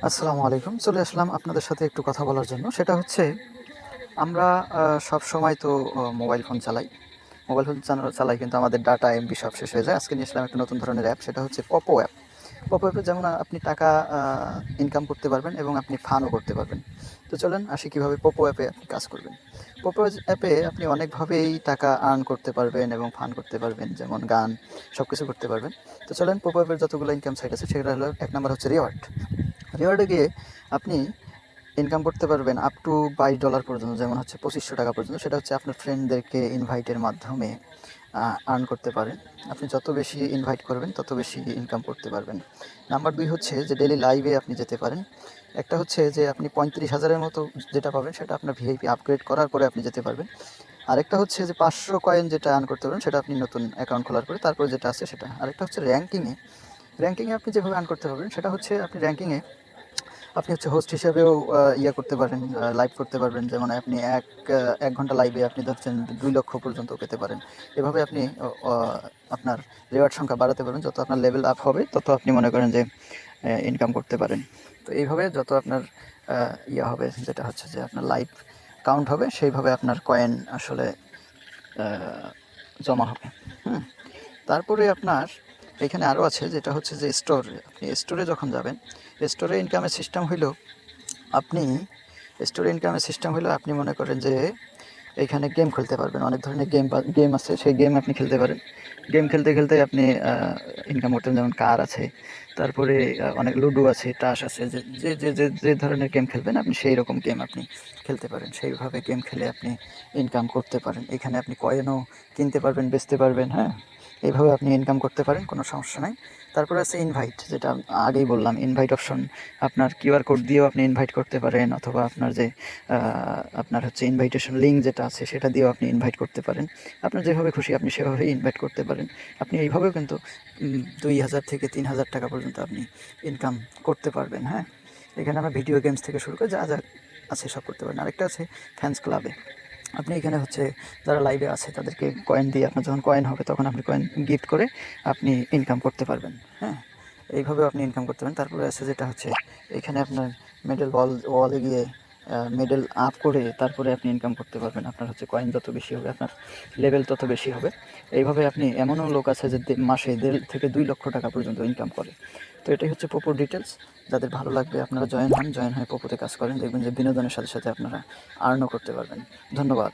আসসালামু আলাইকুম। চলে আসলাম আপনাদের সাথে একটু কথা বলার জন্য। সেটা হচ্ছে আমরা সবসময় তো মোবাইল ফোন চালাই। মোবাইল ফোন চালাই কিন্তু আমাদের ডাটা, এমবি সব শেষ হয়ে যায়। আজকে নিয়ে আসলাম একটা নতুন ধরনের অ্যাপ, সেটা হচ্ছে পপো অ্যাপ। পপো অ্যাপে যেমন আপনি টাকা ইনকাম করতে পারবেন এবং আপনি ফানও করতে পারবেন। তো চলেন আসি কীভাবে পপো অ্যাপে আপনি কাজ করবেন। পপো অ্যাপে আপনি অনেকভাবেই টাকা আর্ন করতে পারবেন এবং ফান করতে পারবেন, যেমন গান সব কিছু করতে পারবেন। তো চলেন পপো অ্যাপের যতগুলো ইনকাম সাইট আছে সেটা হলো, এক নাম্বার হচ্ছে রিওয়ার্ড। রিওয়ার্ডে গিয়ে আপনি ইনকাম করতে পারবেন আপ টু $22 পর্যন্ত, যেমন হচ্ছে $2500 পর্যন্ত। সেটা হচ্ছে আপনার ফ্রেন্ডদেরকে ইনভাইটের মাধ্যমে আর্ন করতে পারেন। আপনি যত বেশি ইনভাইট করবেন তত বেশি ইনকাম করতে পারবেন। নাম্বার 2 হচ্ছে যে ডেইলি লাইভে আপনি যেতে পারেন। একটা হচ্ছে যে আপনি 35,000-এর মতো যেটা পাবেন সেটা আপনার ভিআইপি আপগ্রেড করার পরে আপনি যেতে পারবেন। আরেকটা হচ্ছে যে 500 কয়েন যেটা আর্ন করতে পারবেন সেটা আপনি নতুন অ্যাকাউন্ট খোলার পরে তারপরে যেটা আছে সেটা। আরেকটা হচ্ছে র্যাঙ্কিংয়ে। র্যাঙ্কিংয়ে আপনি যেভাবে আর্ন করতে পারবেন সেটা হচ্ছে আপনি র্যাঙ্কিংয়ে আপনি হচ্ছে হোস্ট হিসেবেও ইয়ে করতে পারেন, লাইভ করতে পারবেন। যেমন আপনি ১ ঘন্টা লাইভে আপনি ধরছেন ২ লক্ষ পর্যন্ত পেতে পারেন। এভাবে আপনি আপনার রিওয়ার্ড সংখ্যা বাড়াতে পারবেন। যত আপনার লেভেল আপ হবে তত আপনি মনে করেন যে ইনকাম করতে পারেন। তো এইভাবে যত আপনার ইয়ে হবে, যেটা হচ্ছে যে আপনার লাইভ কাউন্ট হবে, সেইভাবে আপনার কয়েন আসলে জমা হবে। তারপরে আপনার এখানে আরও আছে, যেটা হচ্ছে যে স্টোর। আপনি স্টোরে যখন যাবেন, স্টোরে ইনকামের সিস্টেম হইল আপনি আপনি মনে করেন যে এইখানে গেম খেলতে পারবেন। অনেক ধরনের গেম আছে, সেই গেম আপনি খেলতে পারেন। গেম খেলতে খেলতে আপনি ইনকাম করতেন, যেমন কার আছে, তারপরে অনেক লুডো আছে, তাস আছে। যে ধরনের গেম খেলবেন আপনি সেই রকম গেম আপনি খেলতে পারেন। সেইভাবে গেম খেলে আপনি ইনকাম করতে পারেন। এখানে আপনি কয়েনও কিনতে পারবেন, বেচতে পারবেন। হ্যাঁ, এইভাবে আপনি ইনকাম করতে পারেন, কোনো সমস্যা নাই। তারপরে আছে ইনভাইট, যেটা আগেই বললাম, ইনভাইট অপশন। আপনার কিউআর কোড দিয়েও আপনি ইনভাইট করতে পারেন, অথবা আপনার যে আপনার হচ্ছে ইনভাইটেশন লিঙ্ক যেটা আছে সেটা দিয়েও আপনি ইনভাইট করতে পারেন। আপনার যেভাবে খুশি আপনি সেভাবেই ইনভাইট করতে পারেন। আপনি এইভাবেও কিন্তু ২,০০০ থেকে ৩,০০০ টাকা পর্যন্ত আপনি ইনকাম করতে পারবেন। হ্যাঁ, এখানে আমরা ভিডিও গেমস থেকে শুরু করে যা যা আছে সব করতে পারেন। আরেকটা আছে ফ্যান্স ক্লাবে। আপনি এখানে হচ্ছে যারা লাইভে আছে তাদেরকে কয়েন দিয়ে, আপনার যখন কয়েন হবে তখন আপনি কয়েন গিফট করে আপনি ইনকাম করতে পারবেন। হ্যাঁ, এইভাবেও আপনি ইনকাম করতে পারেন। তারপরে আছে যেটা হচ্ছে এখানে আপনার মেডেল ওয়ালে গিয়ে মেডেল আপ করে তারপরে আপনি ইনকাম করতে পারবেন। আপনার হচ্ছে কয়েন যত বেশি হবে আপনার লেভেল তত বেশি হবে। এইভাবে আপনি, এমনও লোক আছে যে মাসে ১.৫ থেকে ২ লক্ষ টাকা পর্যন্ত ইনকাম করে। তো এটাই হচ্ছে পোপোর ডিটেলস। যাদের ভালো লাগবে আপনারা জয়েন হয়ে পোপোতে কাজ করেন, দেখবেন যে বিনোদনের সাথে সাথে আপনারা আর্নও করতে পারবেন। ধন্যবাদ।